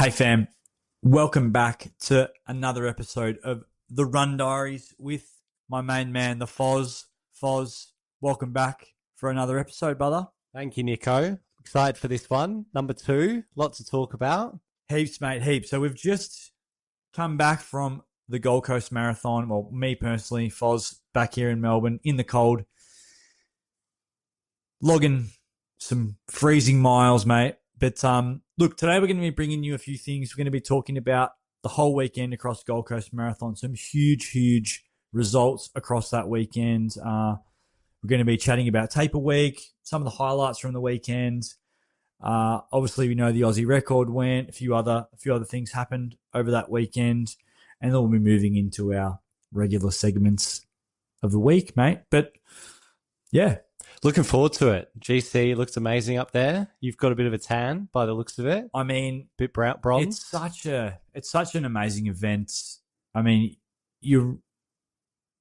Hey fam, welcome back to another episode of The Run Diaries with my main man, the Foz. Foz, welcome back for another episode, brother. Thank you, Nico. Excited for this one. Number 2, lots to talk about. Heaps, mate, heaps. So we've just come back from the Gold Coast Marathon. Well, me personally, Foz, back here in Melbourne in the cold. Logging some freezing miles, mate. But look, today we're going to be bringing you a few things. We're going to be talking about the whole weekend across Gold Coast Marathon. Some huge results across that weekend. We're going to be chatting about Taper Week, some of the highlights from the weekend. Obviously, we know the Aussie record went. A few other things happened over that weekend, and then we'll be moving into our regular segments of the week, mate. But yeah. Looking forward to it. GC looks amazing up there. You've got a bit of a tan by the looks of it. I mean, bit bronze. It's such an amazing event. I mean, you're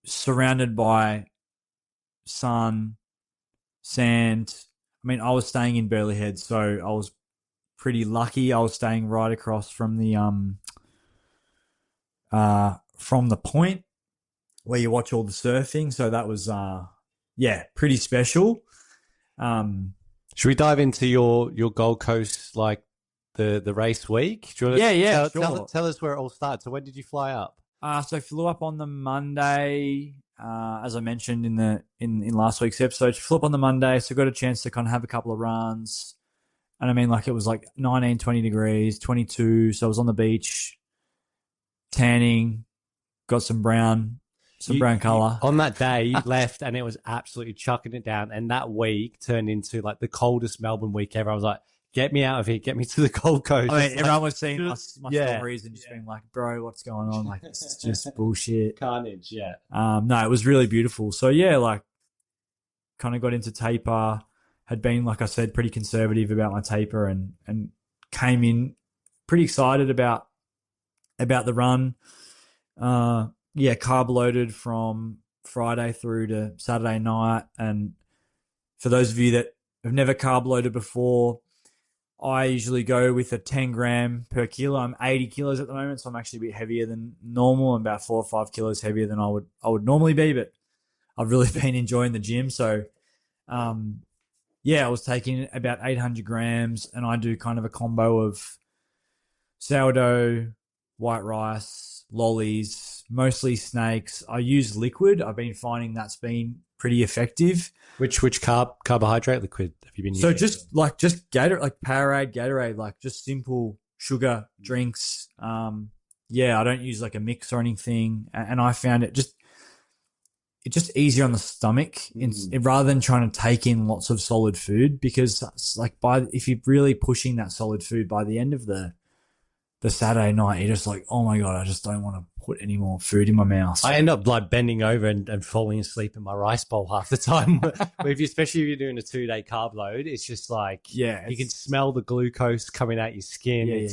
surrounded by sun, sand. I mean, I was staying in Burleigh Head, so I was pretty lucky. I was staying right across from the point where you watch all the surfing. So that was pretty special. Should we dive into your Gold Coast, like the race week? Sure. Tell us where it all started. So when did you fly up? So I flew up on the Monday, as I mentioned in last week's episode. Flew up on the Monday, so got a chance to kind of have a couple of runs. And I mean, like, it was like 19, 20 degrees, 22. So I was on the beach, tanning, got some brown color. On that day, you left and it was absolutely chucking it down. And that week turned into like the coldest Melbourne week ever. I was like, get me out of here. Get me to the Gold Coast. I mean, everyone was seeing my stories and just being like, bro, what's going on? Like, this is just bullshit. Carnage, yeah. No, it was really beautiful. So yeah, like, kind of got into taper, had been, like I said, pretty conservative about my taper and came in pretty excited about the run. Carb loaded from Friday through to Saturday night. And for those of you that have never carb loaded before, I usually go with a 10 gram per kilo. I'm 80 kilos at the moment, so I'm actually a bit heavier than normal. I'm about 4 or 5 kilos heavier than I would normally be, but I've really been enjoying the gym. So, I was taking about 800 grams, and I do kind of a combo of sourdough, white rice, lollies, mostly snakes. I use liquid. I've been finding that's been pretty effective. Which carbohydrate liquid have you been using? So just Gatorade, like Gatorade, like just simple sugar drinks. I don't use like a mix or anything. And I found it's just easier on the stomach rather than trying to take in lots of solid food, because like if you're really pushing that solid food by the end of the Saturday night, you're just like, oh my God, I just don't want to put any more food in my mouth. I end up like bending over and falling asleep in my rice bowl half the time. Especially if you're doing a 2-day carb load, it's just like, you can smell the glucose coming out your skin.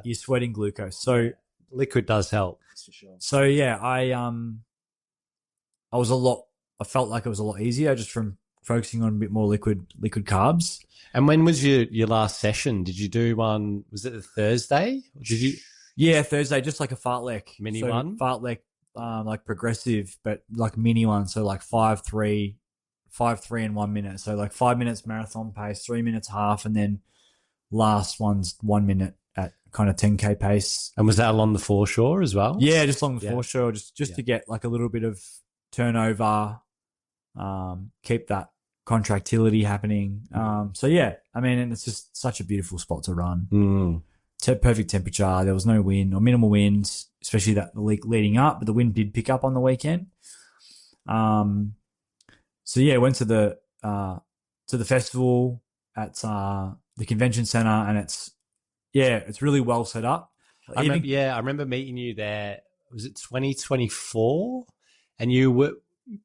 You're sweating glucose. So liquid does help. That's for sure. So I felt like it was a lot easier just from focusing on a bit more liquid carbs. And when was your last session? Did you do one? Was it a Thursday? Did you? Yeah, Thursday, just like a fartlek mini one. Fartlek, like progressive, but like mini one. So like 5-3 in 1 minute. So like 5 minutes marathon pace, 3 minutes half, and then last one's 1 minute at kind of 10K pace. And was that along the foreshore as well? Yeah, just along the foreshore, just to get like a little bit of turnover, keep that contractility happening. I mean, and it's just such a beautiful spot to run. Perfect temperature. There was no wind or minimal wind, especially that the week leading up, but the wind did pick up on the weekend. Went to the festival at the convention center, and it's really well set up. I remember meeting you there. Was it 2024? And you were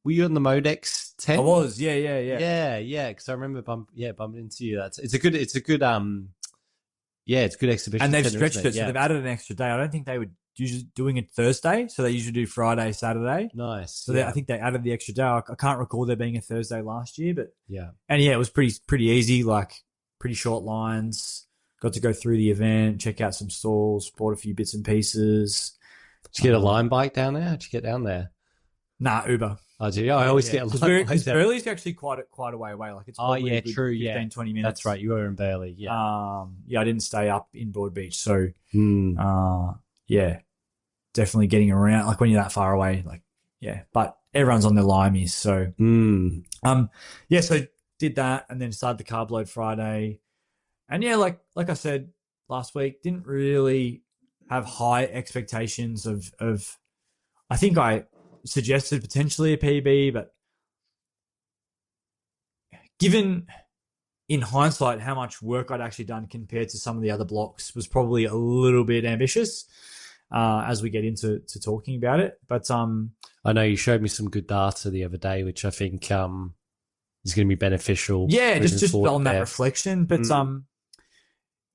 you on the Modex 10? I was, yeah. Because I remember bumping into you. It's a good exhibition. And they've center, stretched it, so they've added an extra day. I don't think they were usually doing it Thursday, so they usually do Friday, Saturday. Nice. So I think they added the extra day. I can't recall there being a Thursday last year, but yeah. And it was pretty easy, like pretty short lines. got to go through the event, check out some stalls, bought a few bits and pieces. Did you get a line bike down there? How'd you get down there? Nah, Uber. Oh, do you? I always get a line bike. Because Burley's actually quite a way away. Like it's probably true. 15, 20 minutes. That's right. You were in Burley. Yeah. I didn't stay up in Broadbeach, so definitely getting around. Like when you're that far away, like but everyone's on their limeys, so so did that, and then started the carb load Friday, and like I said last week, didn't really have high expectations of. I think I suggested potentially a PB, but given in hindsight how much work I'd actually done compared to some of the other blocks, was probably a little bit ambitious as we get into talking about it. But I know you showed me some good data the other day, which I think is going to be beneficial. Yeah, just on that reflection. But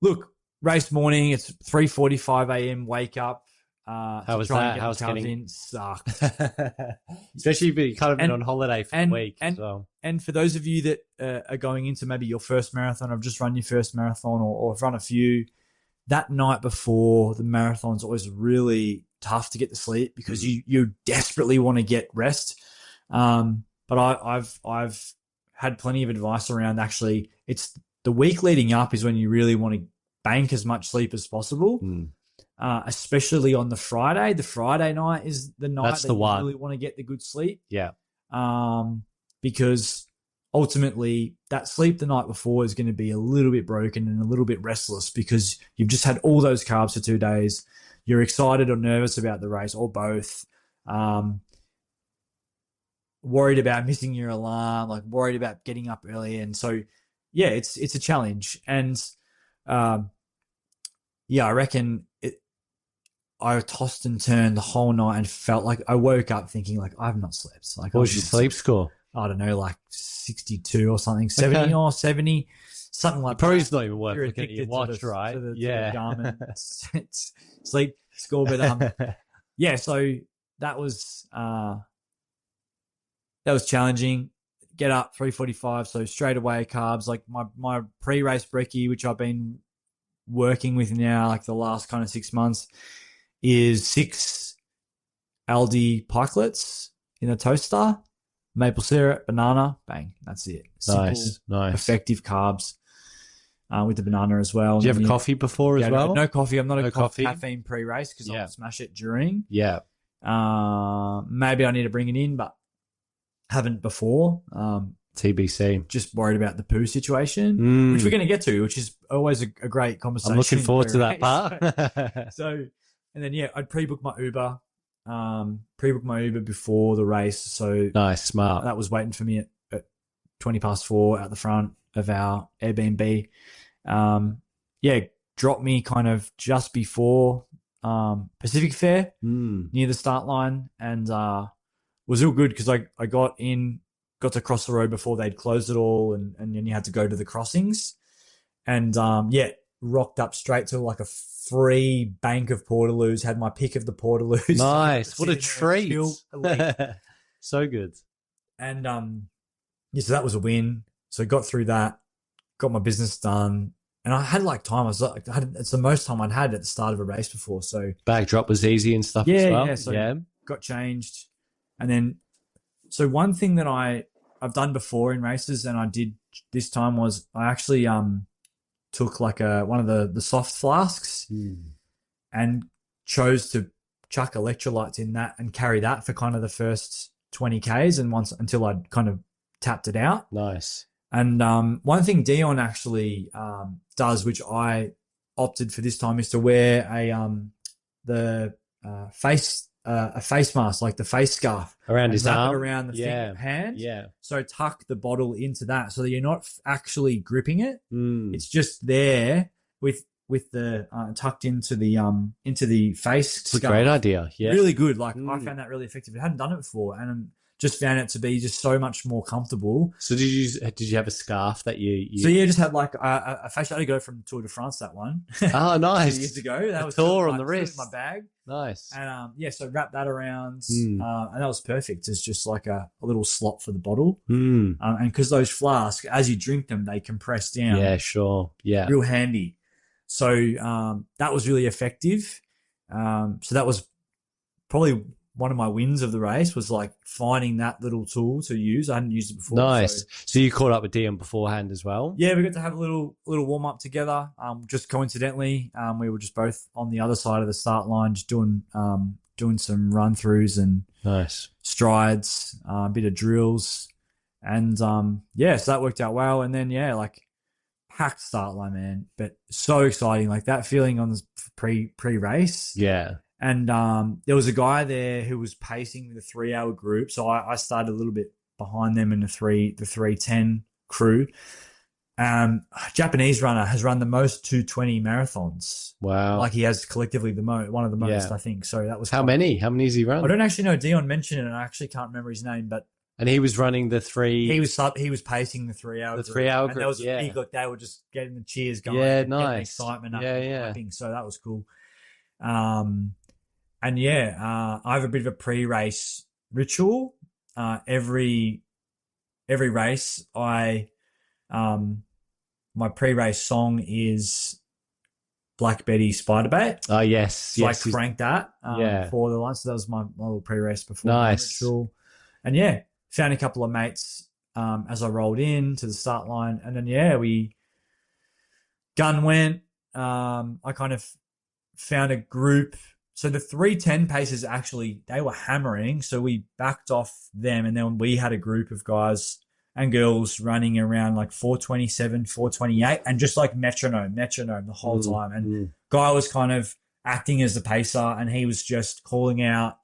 look, race morning, it's 3:45 a.m. wake up. How was that? How was getting sucked? Especially if you kind of been on holiday for a week. And for those of you that are going into maybe your first marathon, or have just run your first marathon, or have run a few, that night before the marathon's always really tough to get to sleep because you desperately want to get rest. But I've had plenty of advice around, actually it's the week leading up is when you really want to bank as much sleep as possible. Especially on the Friday. The Friday night is the night that you really want to get the good sleep. Yeah. Because ultimately that sleep the night before is going to be a little bit broken and a little bit restless because you've just had all those carbs for 2 days. You're excited or nervous about the race, or both. Worried about missing your alarm, like worried about getting up early. And so, it's a challenge. And I reckon I tossed and turned the whole night and felt like I woke up thinking like I've not slept. Like, what was your sleep score? I don't know, like 62 or something, 70 or 70, something like probably that. Probably not even worth looking at your watch, right? To the Garmin sleep score, but so that was challenging. Get up 3:45, so straight away carbs. Like my pre-race brekkie, which I've been working with now like the last kind of 6 months, is 6 Aldi pikelets in a toaster, maple syrup, banana, bang, that's it. Simple, nice. Effective carbs with the banana as well. Do you have coffee before as well? No coffee. I'm not a caffeine pre-race because I'll smash it during. Yeah. Maybe I need to bring it in, but haven't before. TBC. Just worried about the poo situation, which we're going to get to, which is always a great conversation. I'm looking forward to that part. So, and then, I'd pre-book my Uber, before the race. So nice, smart. That was waiting for me at 20:04 out the front of our Airbnb. Dropped me kind of just before Pacific Fair near the start line, and was real good because I got to cross the road before they'd closed it all, and then you had to go to the crossings, and rocked up straight to like a free bank of portaloos, had my pick of the portaloos. Nice. What a treat. So good. And so that was a win. So got through that, got my business done, and I had like time. It's the most time I'd had at the start of a race before. So backdrop was easy and stuff as well. So got changed. And then, so one thing that I've done before in races, and I did this time, was I actually took like one of the soft flasks and chose to chuck electrolytes in that and carry that for kind of the first 20 Ks and until I'd kind of tapped it out. Nice. And one thing Dion actually does, which I opted for this time, is to wear a face mask, like the face scarf, around his arm, around the hand. Yeah. So tuck the bottle into that, so that you're not actually gripping it. It's just there with the tucked into the face. It's a great idea. Yeah. Really good. Like I found that really effective. I hadn't done it before, and just found it to be just so much more comfortable. So did you have a scarf that you So just had like a face. I had to go from Tour de France, that one. Oh, nice. 2 years ago. That was tour on the wrist. My bag. Nice. And so wrap that around, and that was perfect. It's just like a little slot for the bottle. And because those flasks, as you drink them, they compress down. Yeah, sure. Yeah. Real handy. So that was really effective. So that was probably one of my wins of the race, was like finding that little tool to use. I hadn't used it before. Nice. So you caught up with Dion beforehand as well? Yeah, we got to have a little warm up together. Just coincidentally, we were just both on the other side of the start line, just doing some run throughs and nice strides, a bit of drills, and so that worked out well. And then like packed start line, man, but so exciting, like that feeling on the pre-race. Yeah. And there was a guy there who was pacing the 3 hour group. So I started a little bit behind them in the 3:10 crew. Japanese runner has run the most 2:20 marathons. Wow. Like he has collectively one of the most, I think. So that was How many has he run? I don't actually know. Dion mentioned it and I actually can't remember his name, but and he was running the 3. He was pacing the 3 hour. The 3 hour group. And there was a big, look, they were just getting the cheers going. Yeah, and nice. Excitement up. Yeah. So that was cool. I have a bit of a pre-race ritual. Every race, my pre-race song is Black Betty Spiderbait. Oh yes, so I cranked that for the line. So that was my little pre-race before. Nice. Ritual. And found a couple of mates as I rolled in to the start line, and then we gun went. I kind of found a group. So the 3:10 paces actually, they were hammering. So we backed off them, and then we had a group of guys and girls running around like 4:27, 4:28, and just like metronome the whole time. And guy was kind of acting as the pacer, and he was just calling out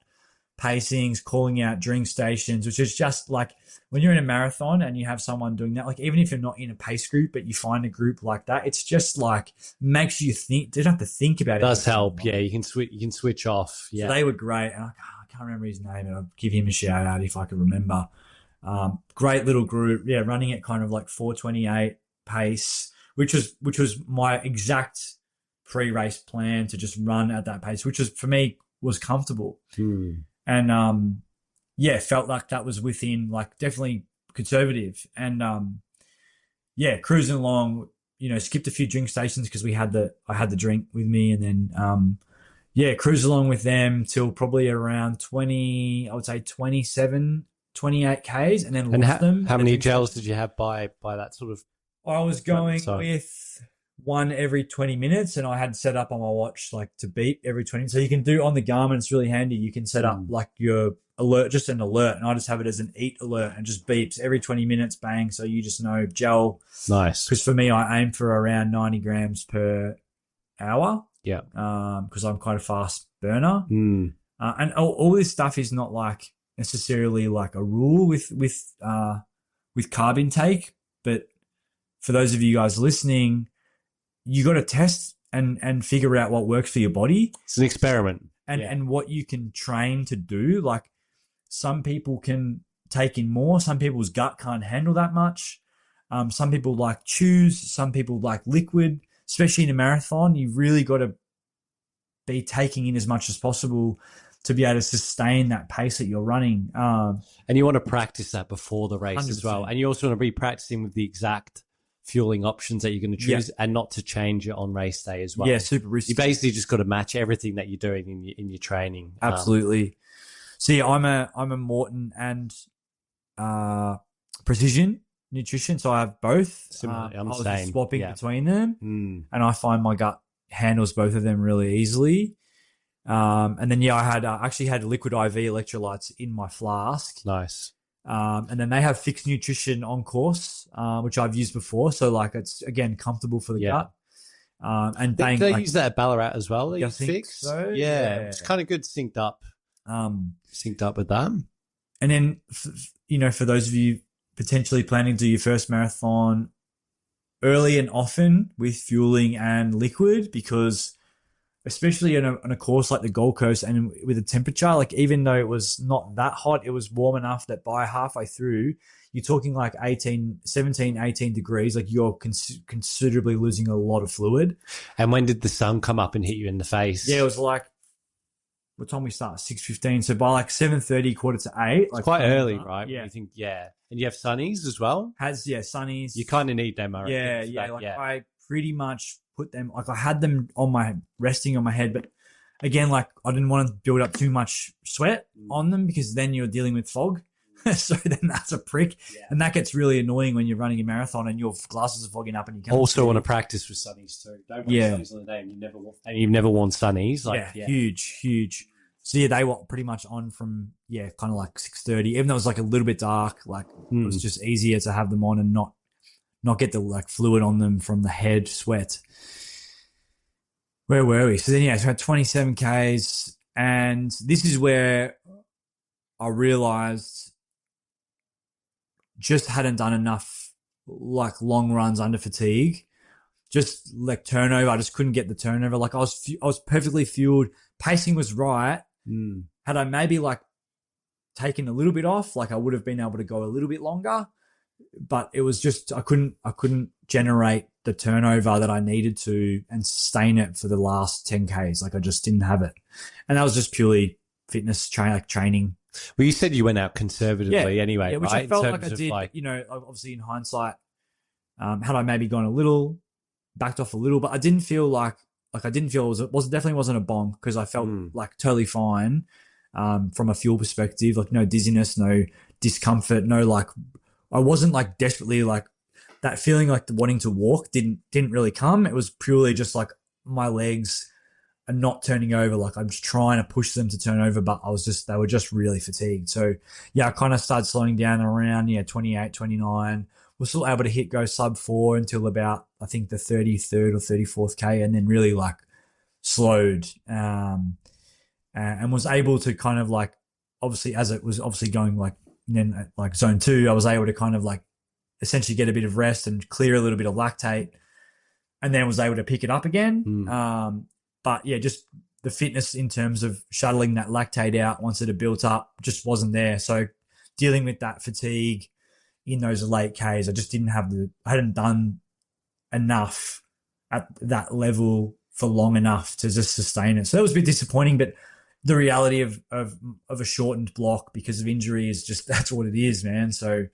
pacings, calling out drink stations, which is just like when you're in a marathon and you have someone doing that, like even if you're not in a pace group, but you find a group like that, it's just like makes you think. You don't have to think about it. Does help. Yeah, you can switch off. Yeah, so they were great. And I can't remember his name, and I'll give him a shout out if I can remember. Great little group. Yeah, running at kind of like 4:28 pace, which was my exact pre-race plan, to just run at that pace, which was for me was comfortable. And felt like that was within, like, definitely conservative. And cruising along, skipped a few drink stations because I had the drink with me, and then cruised along with them till probably around 20, I would say 27, 28 Ks, and then lost them. How many gels did you have by that sort of? I was going with one every 20 minutes, and I had set up on my watch like to beep every 20. So you can do on the Garmin, it's really handy. You can set up like your alert, just an alert, and I just have it as an eat alert, and just beeps every 20 minutes, bang. So you just know gel. Nice. Because for me, I aim for around 90 grams per hour. Yeah. Because I'm quite a fast burner. And all this stuff is not like necessarily like a rule with carb intake, but for those of you guys listening, you got to test and figure out what works for your body. It's an experiment. And what you can train to do. Like some people can take in more. Some people's gut can't handle that much. Some people like chews. Some people like liquid. Especially in a marathon, you've really got to be taking in as much as possible to be able to sustain that pace that you're running. And you want to practice that before the race 100%. As well. And you also want to be practicing with the exact fueling options that you're going to choose, and not to change it on race day as well. Yeah, super risky. You basically just got to match everything that you're doing in your training. Absolutely. See, I'm a Morton and Precision Nutrition, so I have both. Similar, I'm I was same. Swapping between them, and I find my gut handles both of them really easily. And then I had actually had liquid IV electrolytes in my flask. Nice. And then they have fixed nutrition on course, which I've used before. So like it's again comfortable for the gut. And they use that at Ballarat as well. They use fixed. So. Yeah, it's kind of good synced up. Synced up with that. And then for those of you potentially planning to do your first marathon, early and often with fueling and liquid, because especially on a course like the Gold Coast and with the temperature, like even though it was not that hot, it was warm enough that by halfway through, you're talking like 17, 18 degrees, like you're considerably losing a lot of fluid. And when did the sun come up and hit you in the face? Yeah, it was like, what time we start? 6:15. So by like 7:30, 7:45. It's quite early, right? Yeah. You think, and you have sunnies as well? Sunnies. You kind of need them, I reckon. I pretty much put them, like I had them resting on my head, but again, like I didn't want to build up too much sweat on them because then you're dealing with fog. So then that's a prick. Yeah. And that gets really annoying when you're running a marathon and your glasses are fogging up and you can't also want to practice with sunnies too. Don't wear sunnies on the day and you've never worn sunnies. Like, huge. So yeah, they were pretty much on from kind of like 6:30. Even though it was like a little bit dark, like it was just easier to have them on and not get the like fluid on them from the head sweat. Where were we? So then so I had 27 Ks, and this is where I realized just hadn't done enough like long runs under fatigue. Just like turnover, I just couldn't get the turnover. Like I was perfectly fueled. Pacing was right. Had I maybe like taken a little bit off, like I would have been able to go a little bit longer. But it was just I couldn't generate the turnover that I needed to and sustain it for the last 10 Ks. Like I just didn't have it, and that was just purely fitness training. Well, you said you went out conservatively anyway, which right? I felt like I did. Like, obviously in hindsight, had I maybe gone a little, backed off a little, but I didn't feel like I didn't feel it definitely wasn't a bonk because I felt like totally fine from a fuel perspective. Like no dizziness, no discomfort, no like I wasn't like desperately like that feeling like wanting to walk didn't really come. It was purely just like my legs are not turning over. Like I'm just trying to push them to turn over, but they were just really fatigued. So I kind of started slowing down around 28, 29. We're still able to go sub 4 until about I think the 33rd or 34th K, and then really like slowed and was able to kind of like obviously as it was obviously going like. And then at like zone 2, I was able to kind of like essentially get a bit of rest and clear a little bit of lactate, and then was able to pick it up again. But just the fitness in terms of shuttling that lactate out once it had built up just wasn't there. So dealing with that fatigue in those late Ks, I just didn't have I hadn't done enough at that level for long enough to just sustain it. So that was a bit disappointing, but the reality of a shortened block because of injury is just that's what it is, man. So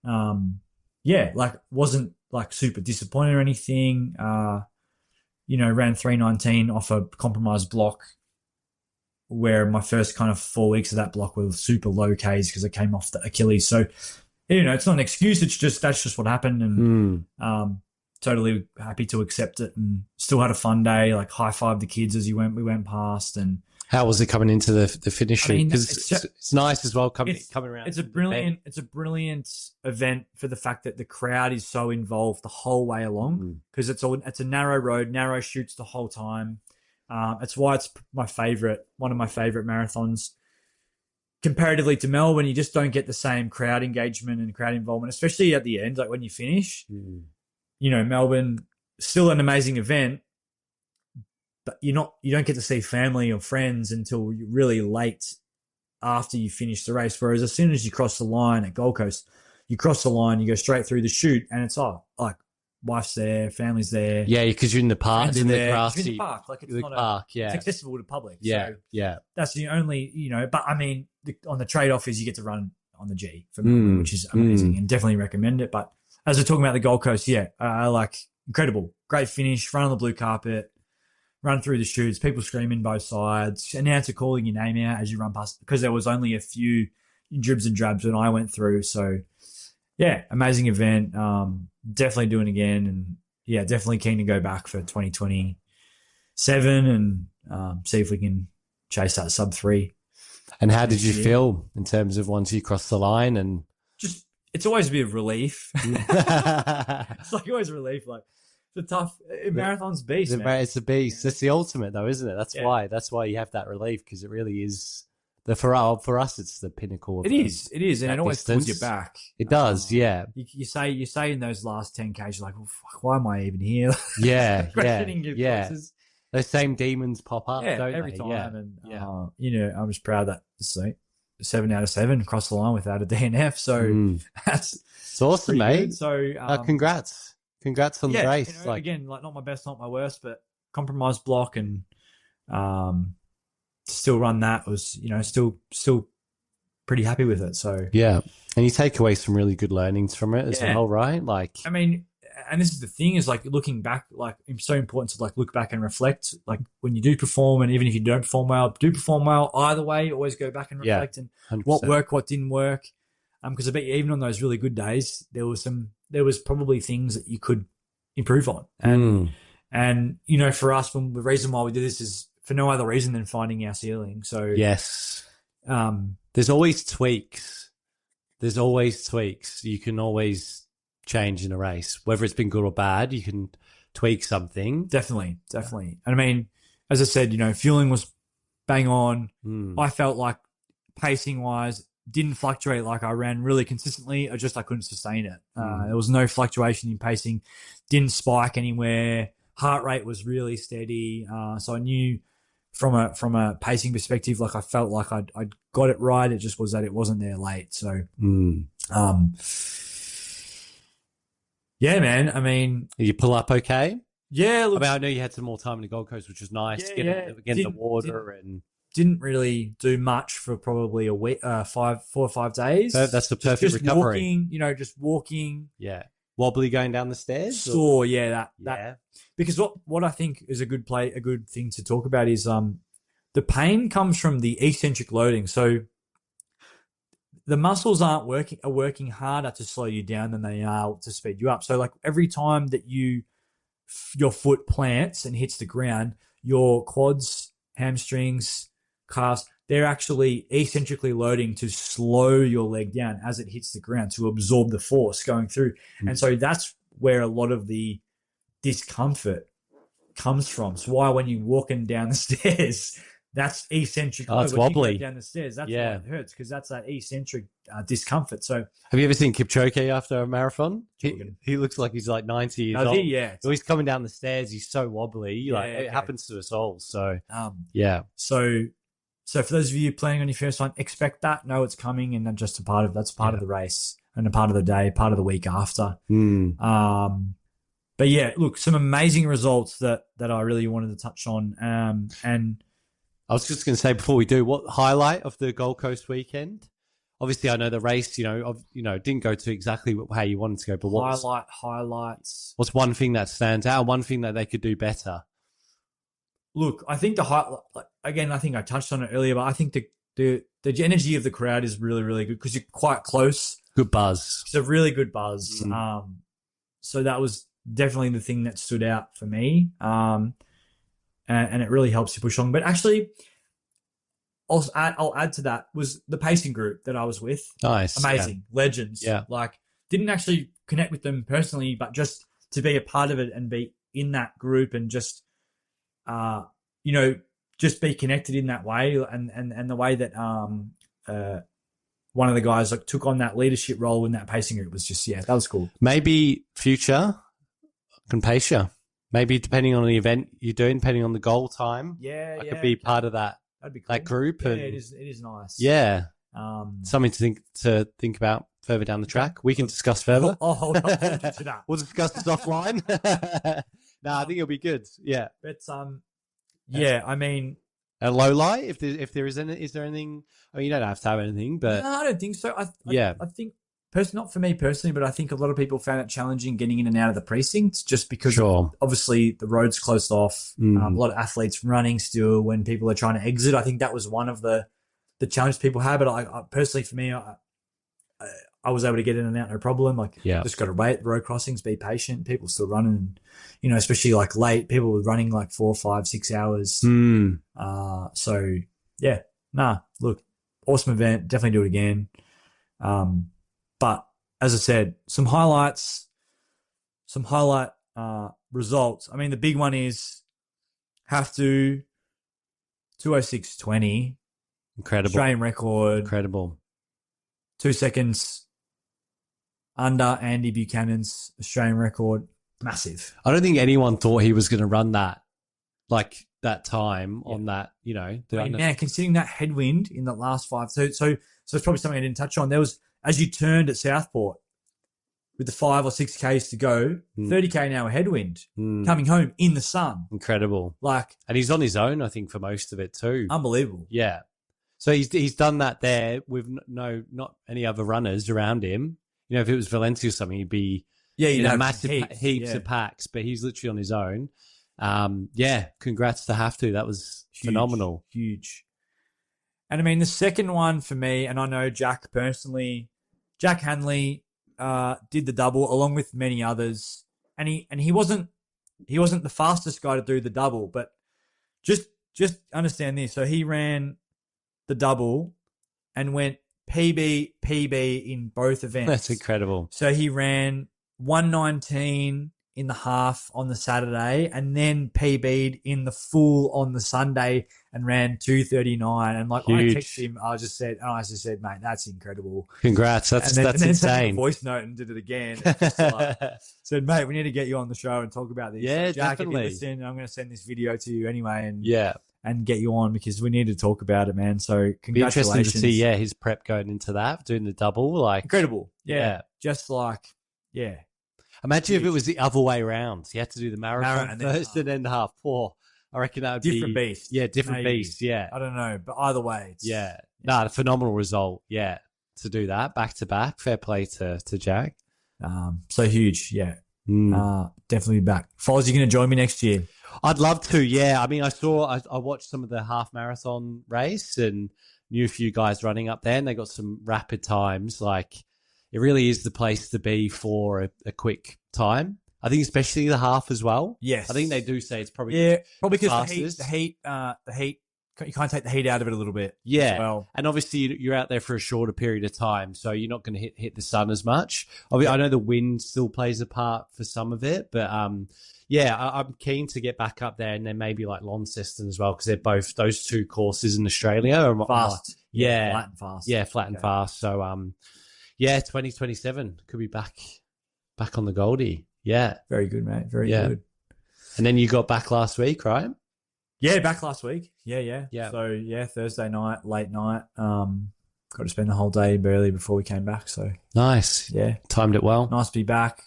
like wasn't like super disappointed or anything. Ran 3:19 off a compromised block, where my first kind of 4 weeks of that block were super low Ks because I came off the Achilles. So it's not an excuse. It's just that's just what happened, and totally happy to accept it, and still had a fun day. Like high five the kids as we went past. And how was it coming into the finishing? Because it's nice as well coming around. It's a brilliant event for the fact that the crowd is so involved the whole way along, because it's a narrow road, narrow chutes the whole time. It's why it's one of my favorite marathons. Comparatively to Melbourne, you just don't get the same crowd engagement and crowd involvement, especially at the end, like when you finish. Melbourne, still an amazing event, but you don't get to see family or friends until really late after you finish the race. Whereas as soon as you cross the line at Gold Coast, you cross the line, you go straight through the chute, and it's like wife's there, family's there. Yeah, because you're in the park, in the grassy. It's in the park, like it's not park. It's accessible to public. Yeah, so that's the only But I mean, on the trade off is you get to run on the G for Melbourne, which is amazing, and definitely recommend it. But as we're talking about the Gold Coast, like incredible, great finish, run on the blue carpet. Run through the chutes, people screaming both sides, announcer calling your name out as you run past, because there was only a few dribs and drabs when I went through. So, amazing event. Definitely doing it again, and definitely keen to go back for 2027 and see if we can chase that sub 3. And how did you feel in terms of once you crossed the line? And just, it's always a bit of relief. It's like always relief, like. The tough marathon's beast, man. It's a beast. It's the ultimate, though, isn't it? That's why you have that relief, because it really is for us. It's the pinnacle. It is, and it always pulls you back. It does, yeah. You say in those last 10Ks, you're like, well, fuck, why am I even here? Yeah, yeah. Those same demons pop up, don't every they? time. And I'm just proud that 7 out of 7 across the line without a DNF. So it's awesome, mate. Good. So congrats. Congrats on the race. Again, like not my best, not my worst, but compromised block, and still run that was, still pretty happy with it. So and you take away some really good learnings from it as well, right? Like, I mean, and this is the thing is like looking back, like it's so important to like look back and reflect. Like when you do perform, and even if you don't perform well, do perform well. Either way, always go back and reflect and 100%. what worked, what didn't work. Because I bet you even on those really good days, there was probably things that you could improve on. And you know, for us, the reason why we do this is for no other reason than finding our ceiling. So yes, there's always tweaks. There's always tweaks. You can always change in a race, whether it's been good or bad. You can tweak something. Definitely. And I mean, as I said, you know, fueling was bang on. I felt like pacing wise didn't fluctuate. Like I ran really consistently. I couldn't sustain it. There was no fluctuation in pacing. Didn't spike anywhere. Heart rate was really steady. So I knew from a pacing perspective, like I felt like I'd got it right. It just was that it wasn't there late. So, yeah, man. I mean, you pull up okay? Yeah. Look, I mean, I know you had some more time in the Gold Coast, which was nice. Getting the water and didn't really do much for probably a week, 4 or 5 days. So that's the perfect recovery. Walking, you know, just walking. Yeah. Wobbly going down the stairs. Sure. Yeah. That. Because what I think is a good thing to talk about is the pain comes from the eccentric loading. So the muscles are working harder to slow you down than they are to speed you up. So like every time that your foot plants and hits the ground, your quads, hamstrings, calves, they're actually eccentrically loading to slow your leg down as it hits the ground to absorb the force going through. And so that's where a lot of the discomfort comes from. So why when you're walking down the stairs, that's eccentric. Oh, it's wobbly. Down the stairs, that's why it hurts, because that's that eccentric discomfort. So, have you ever seen Kipchoge after a marathon? He looks like he's like 90 years old. Yeah. So he's coming down the stairs. He's so wobbly. It happens to us all. So, So for those of you planning on your first one, expect that. Know it's coming, and that's just part of the race and a part of the day, part of the week after. But yeah, look, some amazing results that I really wanted to touch on. And I was just going to say before we do, what highlight of the Gold Coast weekend? Obviously, I know the race, didn't go to exactly how you wanted to go, but highlights. What's one thing that stands out? One thing that they could do better? Look, I think I think I touched on it earlier, but I think the energy of the crowd is really, really good because you're quite close. Good buzz. It's a really good buzz. So that was definitely the thing that stood out for me. And it really helps you push on. But actually, I'll add to that was the pacing group that I was with. Nice. Amazing. Yeah. Legends. Yeah. Like, didn't actually connect with them personally, but just to be a part of it and be in that group and just, just be connected in that way. And the way that one of the guys like took on that leadership role in that pacing group was just, that was cool. Maybe future can pace you. Maybe depending on the event you're doing, depending on the goal time. I could be part of that. That'd be cool. That group. Yeah, it is nice. Yeah. Something to think about further down the track. We can discuss further. I'll hold on to that. We'll discuss this offline. I think it'll be good. Yeah. But I mean, a low light. If there is there anything? I mean, you don't have to have anything, but no, I don't think so. I think not for me personally, but I think a lot of people found it challenging getting in and out of the precincts just because obviously the road's closed off. A lot of athletes running still when people are trying to exit. I think that was one of the challenges people had. But I personally, for me, I was able to get in and out no problem. Just got to wait at the road crossings, be patient. People still running, especially like late. People were running like 4, 5, 6 hours. Look, awesome event. Definitely do it again. But as I said, some highlight results. I mean, the big one is have to 2:06:20. Incredible. Australian record. Incredible. 2 seconds under Andy Buchanan's Australian record. Massive. I don't think anyone thought he was going to run that, like that time on that, considering that headwind in the last 5. So it's probably something I didn't touch on. There was, as you turned at Southport with the 5 or 6 Ks to go, 30 k an hour headwind coming home in the sun. Incredible. And he's on his own, I think, for most of it too. Unbelievable. Yeah. So he's done that there with not any other runners around him. If it was Valencia or something, he'd be Yeah, you you'd know, have massive heaps yeah. of packs, but he's literally on his own. Yeah, congrats to Have to. That was Huge, phenomenal. huge. And I mean, the second one for me, and I know Jack personally, Jack Hanley did the double along with many others, and he wasn't the fastest guy to do the double, but just understand this. So he ran the double and went PB in both events. That's incredible. So he ran 119 in the half on the Saturday and then PB'd in the full on the Sunday and ran 239. And like Huge. I texted him, I just said, mate, that's incredible. Congrats. That's and then insane. Sent me a voice note and did it again. Said, mate, we need to get you on the show and talk about this. Yeah, so, Jack, definitely. If you listen, I'm going to send this video to you anyway. And yeah. And get you on because we need to talk about it, man. So congratulations. Be interesting to see, yeah, his prep going into that, doing the double. Like incredible. Yeah. Just like, yeah. Imagine if it was the other way around. You had to do the marathon first and then the half. Poor. I reckon that would be different beast. Yeah, different beast. Yeah. I don't know. But either way. Yeah. No, a phenomenal result. Yeah. To do that back to back. Fair play to Jack. So huge. Yeah. Definitely back. Foz, you going to join me next year? I'd love to, yeah. I mean, I watched some of the half marathon race and knew a few guys running up there, and they got some rapid times. Like, it really is the place to be for a quick time. I think especially the half as well. Yes. I think they do say it's probably because the heat, you can't take the heat out of it a little bit. Yeah. As well. And obviously you're out there for a shorter period of time, so you're not going to hit the sun as much. I know the wind still plays a part for some of it, but yeah, I'm keen to get back up there, and then maybe like Launceston as well, because they're both those two courses in Australia are fast. Yeah, flat and fast. Yeah, flat and fast. So yeah, 2027 could be back on the Goldie. Yeah, very good, mate. Very good. And then you got back last week, right? Yeah, back last week. Yeah. So yeah, Thursday night, late night. Got to spend the whole day barely before we came back. So nice. Yeah, timed it well. Nice to be back.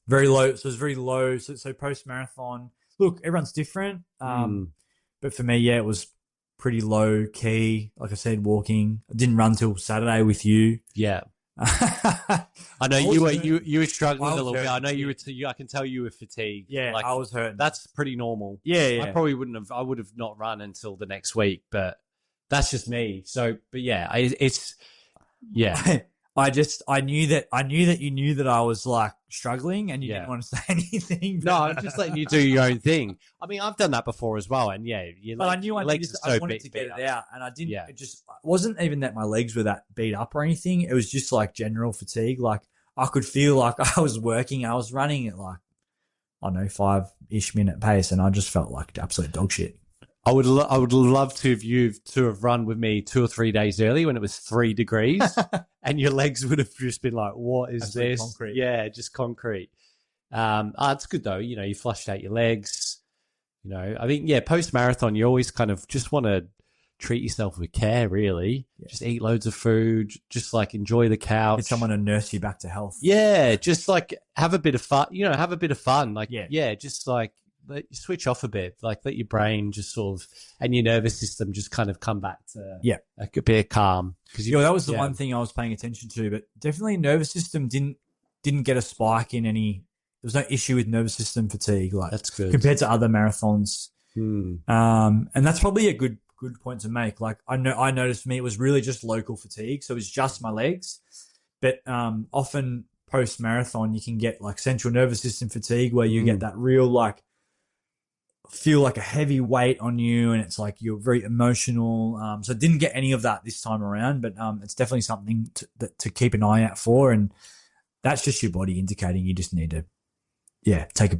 Very low. So it was very low. So post marathon, look, everyone's different. But for me, yeah, it was pretty low key. Like I said, walking. I didn't run till Saturday with you. Yeah. I know you were struggling a little bit. I know you were. I can tell you were fatigued. Yeah, like, I was hurting. That's pretty normal. Yeah. I probably wouldn't have. I would have not run until the next week, but that's just me. So, but yeah, it's yeah. I knew that you knew that I was like struggling and you didn't want to say anything. No, I'm just letting you do your own thing. I mean, I've done that before as well, and yeah, but I knew I wanted to get it out, and I didn't. Yeah. It wasn't even that my legs were that beat up or anything. It was just like general fatigue. Like I could feel like I was working. I was running at like, I don't know, 5-ish minute pace, and I just felt like absolute dog shit. I would love to have run with me 2 or 3 days early when it was 3 degrees, and your legs would have just been like, "What is absolute this?" Concrete. Yeah, just concrete. It's good though. You know, you flushed out your legs. You know, I think post marathon, you always kind of just want to treat yourself with care. Really, just eat loads of food. Just like enjoy the couch. Get someone to nurse you back to health. Yeah, just like have a bit of fun. You know, have a bit of fun. Like just like. Let you switch off a bit, like let your brain just sort of, and your nervous system just kind of come back to a bit of calm. Because that was the one thing I was paying attention to, but definitely nervous system didn't get a spike in any. There was no issue with nervous system fatigue, like that's good compared to other marathons. And that's probably a good point to make. Like I noticed for me it was really just local fatigue, so it was just my legs, but often post marathon you can get like central nervous system fatigue where you get that real like. Feel like a heavy weight on you, and it's like you're very emotional. So I didn't get any of that this time around, but it's definitely something to keep an eye out for, and that's just your body indicating you just need to, take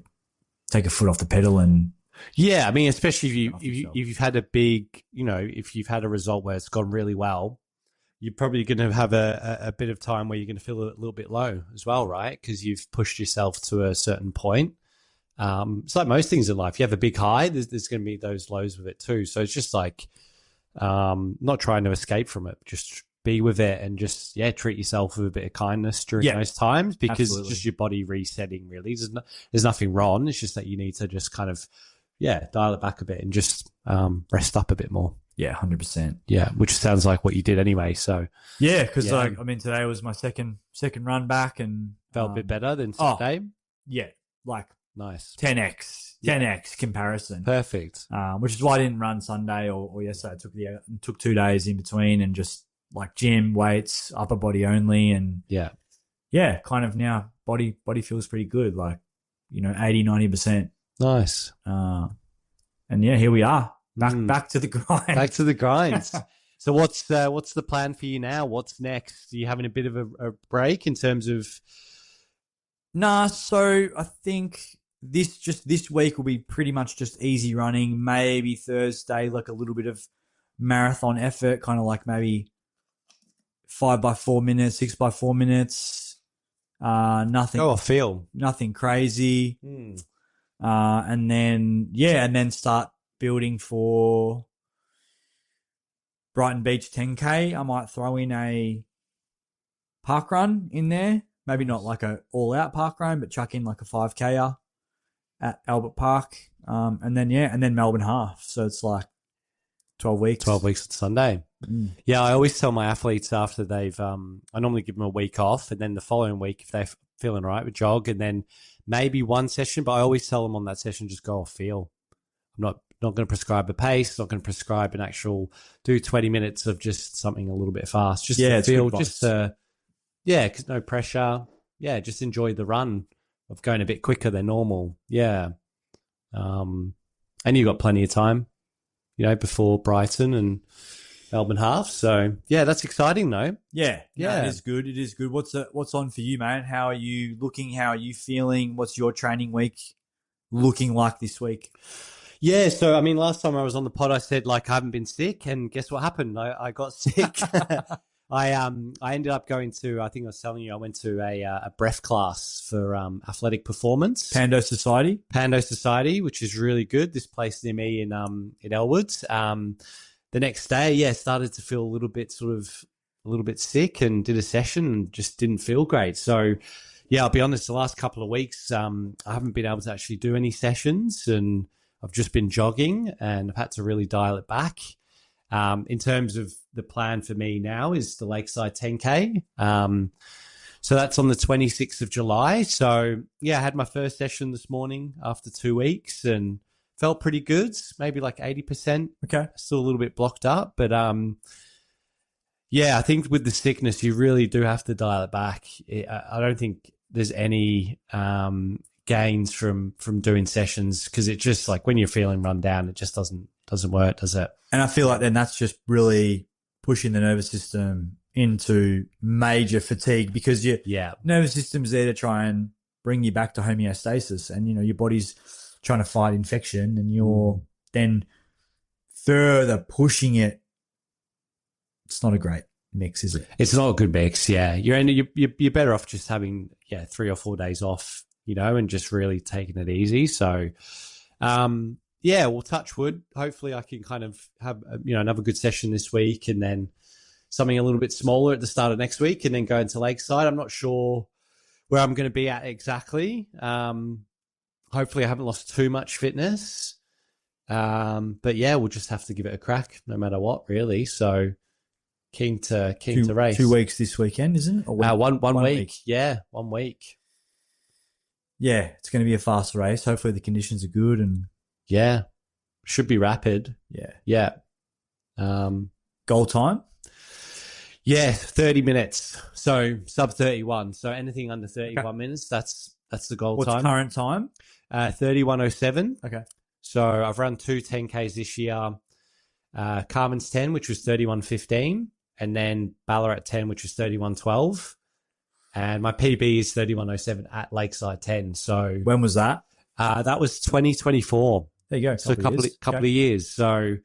a foot off the pedal. And I mean, especially if you've had a big, if you've had a result where it's gone really well, you're probably going to have a bit of time where you're going to feel a little bit low as well, right? Because you've pushed yourself to a certain point. It's like most things in life. You have a big high, there's going to be those lows with it too. So it's just like not trying to escape from it, just be with it and just treat yourself with a bit of kindness during those times, because it's just your body resetting. Really, there's nothing wrong. It's just that you need to just kind of dial it back a bit and just rest up a bit more. 100%. Yeah, which sounds like what you did anyway. So because like I mean, today was my second run back and felt a bit better than today. Yeah, like Nice. 10x comparison. Perfect. Which is why I didn't run Sunday or yesterday. I took 2 days in between and just like gym, weights, upper body only. And yeah, kind of now body feels pretty good. Like, 80, 90%. Nice. And yeah, here we are. Back to the grind. Back to the grind. So what's the plan for you now? What's next? Are you having a bit of a break in terms of? Nah, so I think this week will be pretty much just easy running. Maybe Thursday, like a little bit of marathon effort, kind of like maybe 5 by 4 minutes, 6 by 4 minutes. Nothing. Oh, I feel nothing crazy. And then start building for Brighton Beach 10K. I might throw in a park run in there. Maybe not like a all-out park run, but chuck in like a 5K at Albert Park. And then Melbourne half. So it's like 12 weeks. 12 weeks at Sunday. Yeah, I always tell my athletes after they've I normally give them a week off, and then the following week, if they're feeling right, we jog, and then maybe one session. But I always tell them on that session, just go off feel. I'm not going to prescribe a pace, not going to prescribe an actual, do 20 minutes of just something a little bit fast. Just to feel, just because no pressure. Yeah, just enjoy the run of going a bit quicker than normal. Yeah. And you've got plenty of time, before Brighton and Melbourne half. So yeah, that's exciting though. Yeah. No, it is good. It is good. What's on for you, man? How are you looking? How are you feeling? What's your training week looking like this week? Yeah, so I mean, last time I was on the pod, I said like I haven't been sick, and guess what happened? I got sick. I ended up going to, I think I was telling you, I went to a breath class for athletic performance. Pando Society, which is really good. This place near me in Elwood. The next day, started to feel a little bit sick, and did a session and just didn't feel great. So yeah, I'll be honest, the last couple of weeks, I haven't been able to actually do any sessions, and I've just been jogging, and I've had to really dial it back. In terms of the plan for me now is the Lakeside 10K. So that's on the 26th of July. So yeah, I had my first session this morning after 2 weeks and felt pretty good, maybe like 80%. Okay. Still a little bit blocked up, but yeah, I think with the sickness, you really do have to dial it back. I don't think there's any gains from doing sessions, because it just, like, when you're feeling run down, it just doesn't work, does it? And I feel like then that's just really pushing the nervous system into major fatigue, because your nervous system's there to try and bring you back to homeostasis, and your body's trying to fight infection, and you're then further pushing it. It's not a great mix, is it? It's not a good mix. Yeah, you're better off just having 3 or 4 days off, and just really taking it easy. So, we'll touch wood. Hopefully, I can kind of have another good session this week, and then something a little bit smaller at the start of next week, and then go into Lakeside. I'm not sure where I'm going to be at exactly. Hopefully, I haven't lost too much fitness. But yeah, we'll just have to give it a crack, no matter what, really. So keen to race. 2 weeks this weekend, isn't it? Or one week. Yeah, 1 week. Yeah, it's going to be a fast race. Hopefully, the conditions are good, and should be rapid. Yeah. Goal time? 30 minutes. So sub 31. So anything under 31 minutes, that's the goal time. What's current time? 31:07. Okay. So I've run 2 10Ks this year. Carmen's 10, which was 31:15, and then Ballarat 10, which was 31:12. And my PB is 31:07 at Lakeside 10. So when was that? That was 2024. There you go. So a couple of years. So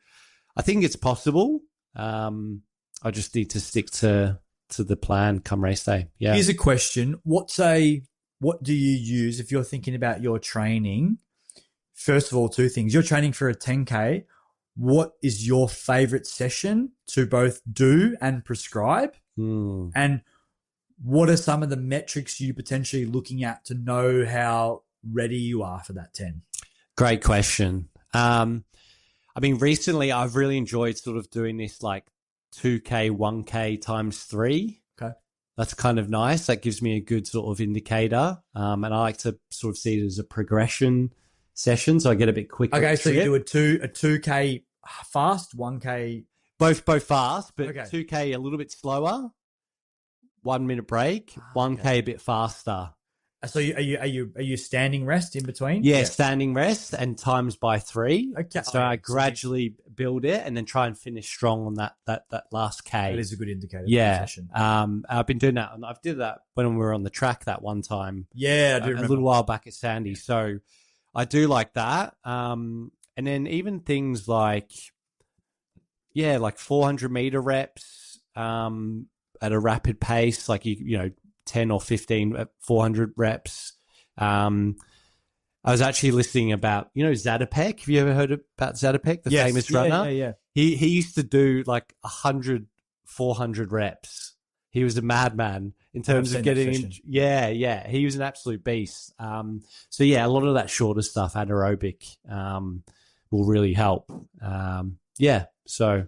I think it's possible. I just need to stick to the plan come race day. Yeah. Here's a question. What do you use if you're thinking about your training? First of all, 2 things. You're training for a 10K. What is your favorite session to both do and prescribe? And what are some of the metrics you potentially looking at to know how ready you are for that 10? Great question. I mean, recently I've really enjoyed sort of doing this like 2K, 1K times 3. Okay. That's kind of nice. That gives me a good sort of indicator. And I like to sort of see it as a progression session, so I get a bit quicker. Okay, so you do a 2K fast, 1K. Both fast, but 2K a little bit slower. 1 minute break, 1K a bit faster. So are you standing rest in between? Yeah, standing rest and times by 3. Okay. So I gradually build it and then try and finish strong on that last K. That is a good indicator. Yeah. For the session. I've been doing that, and I've did that when we were on the track that one time. Yeah, I do remember. A little while back at Sandy. So I do like that. And then even things like 400 meter reps at a rapid pace, like you know 10 or 15 at 400 reps. I was actually listening about, Zatopek. Have you ever heard about Zatopek, the famous runner? Yeah. He used to do like 100, 400 reps. He was a madman in terms of getting him. Yeah. He was an absolute beast. So a lot of that shorter stuff, anaerobic, will really help. So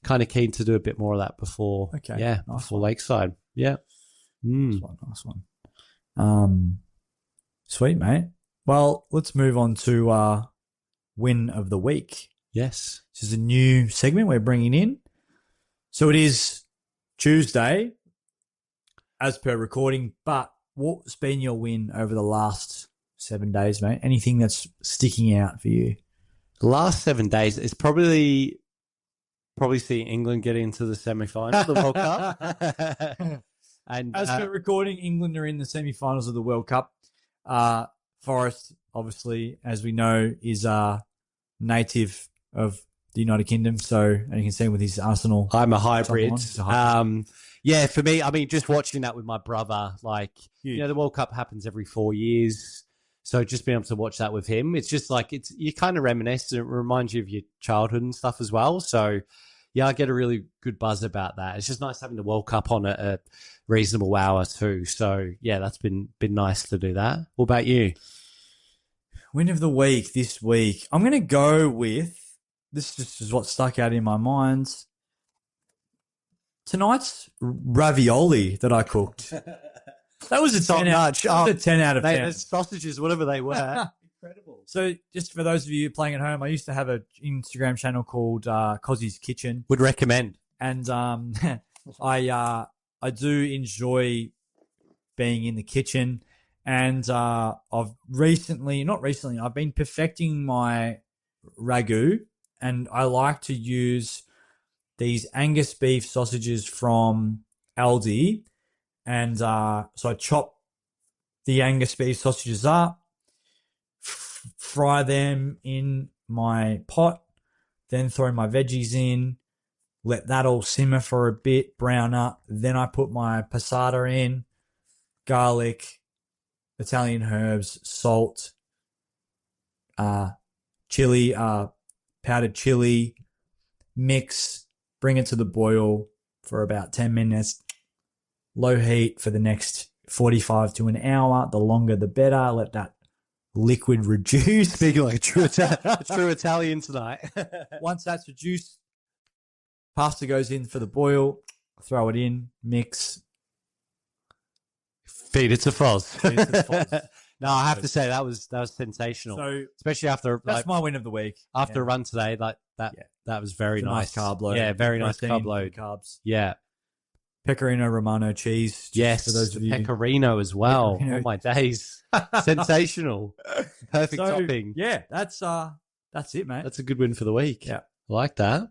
kind of keen to do a bit more of that before. Okay. Yeah. Nice before Lakeside. Yeah. Nice one. Sweet, mate. Well, let's move on to win of the week. Yes. This is a new segment we're bringing in. So it is Tuesday, as per recording, but what's been your win over the last 7 days, mate? Anything that's sticking out for you? The last 7 days is probably see England get into the semi-final of the World Cup. And as per recording, England are in the semi-finals of the World Cup. Forrest, obviously, as we know, is native of the United Kingdom. So, and you can see with his Arsenal. I'm a hybrid. For me, I mean, just watching that with my brother, the World Cup happens every 4 years. So just being able to watch that with him, it's just like, you kind of reminisce, and it reminds you of your childhood and stuff as well. So I get a really good buzz about that. It's just nice having the World Cup on at a reasonable hour too. So that's been nice to do that. What about you? Win of the week this week. I'm going to go with, this just is what stuck out in my mind. Tonight's ravioli that I cooked. That was a 10 out, a 10 out of 10. Sausages, whatever they were. Incredible. So just for those of you playing at home, I used to have an Instagram channel called Cozzy's Kitchen. Would recommend. And I do enjoy being in the kitchen. And I've been perfecting my ragu, and I like to use these Angus beef sausages from Aldi. And so I chop the Angus beef sausages up, fry them in my pot, then throw my veggies in, let that all simmer for a bit, brown up. Then I put my passata in, garlic, Italian herbs, salt, chili, powdered chili, mix, bring it to the boil for about 10 minutes. Low heat for the next 45 to an hour. The longer, the better. Let that liquid reduce. Speaking like a true Italian tonight. Once that's reduced, pasta goes in for the boil. Throw it in, mix. Feed it to Foz. No, I have to say that was sensational. So, especially after that's my win of the week. After a run today, that was very nice. Carb load. Yeah, very nice carb load. Carbs. Yeah. Pecorino Romano cheese. Yes, for those of you. Pecorino as well. Pecorino. Oh my days. Sensational. Perfect topping. Yeah, that's it, mate. That's a good win for the week. Yeah. I like that.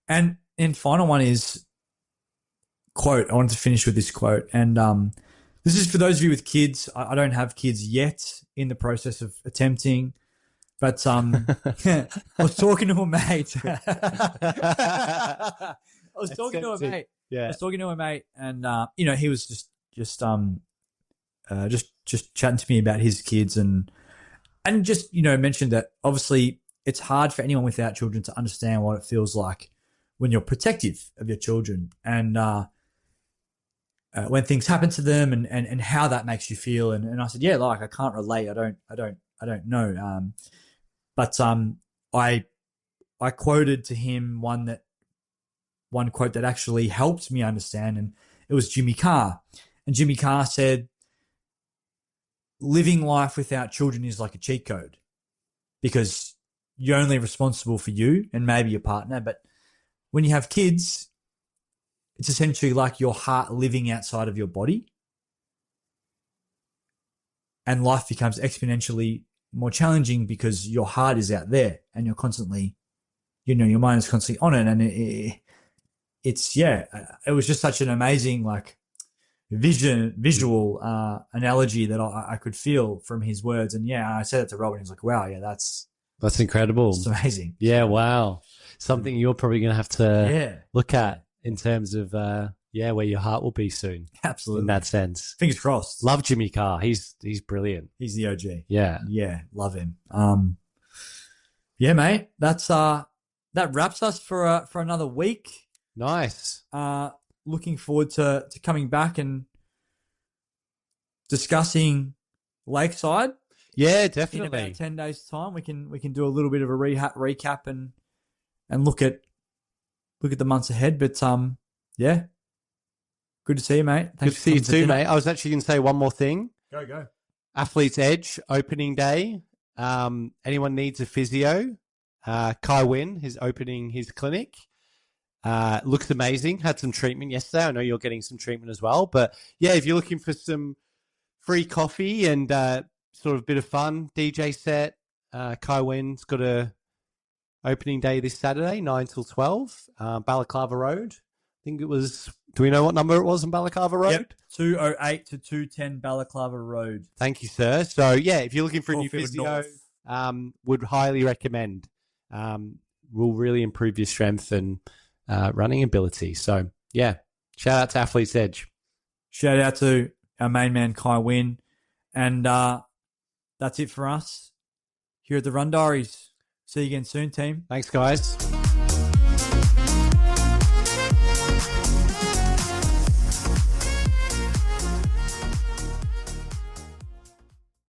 And final one is quote. I wanted to finish with this quote. And this is for those of you with kids. I don't have kids yet, in the process of attempting. But I was talking to a mate. I was talking to a mate, and he was just chatting to me about his kids, and just mentioned that obviously it's hard for anyone without children to understand what it feels like when you're protective of your children, and when things happen to them, and how that makes you feel. And I said, yeah, I can't relate. I don't know. But I quoted to him one that one quote that actually helped me understand, and it was Jimmy Carr. And Jimmy Carr said, living life without children is like a cheat code because you're only responsible for you and maybe your partner. But when you have kids, it's essentially like your heart living outside of your body. And life becomes exponentially more challenging because your heart is out there and you're constantly, your mind is constantly on it. And it was just such an amazing, like, visual analogy that I could feel from his words. And yeah, I said it to Robin. He's like, wow, yeah, that's incredible. It's amazing. Yeah. Wow. Something you're probably going to have to look at in terms of, where your heart will be soon. Absolutely. In that sense. Fingers crossed. Love Jimmy Carr. He's brilliant. He's the OG. Yeah. Yeah. Love him. Yeah, mate, that wraps us for another week. Nice. Looking forward to coming back and discussing Lakeside. Yeah, definitely. In about 10 days' time, we can do a little bit of a recap and look at the months ahead. But yeah, good to see you, mate. Thanks. Good to see you too, mate. I was actually going to say one more thing. Go. Athlete's Edge opening day. Anyone needs a physio? Kai Wynn is opening his clinic. Looks amazing. Had some treatment yesterday. I know you're getting some treatment as well. But yeah, if you're looking for some free coffee and sort of a bit of fun, DJ set, Kai Wynn's got a opening day this Saturday, 9 till 12, Balaclava Road. I think it was, do we know what number it was on Balaclava Road? Yep, 208 to 210 Balaclava Road. Thank you, sir. So yeah, if you're looking for a new physio, would highly recommend. Will really improve your strength and running ability. So yeah, shout out to Athlete's Edge. Shout out to our main man Kai Wynn, and that's it for us here at the Run Diaries. See you again soon, team. Thanks, guys.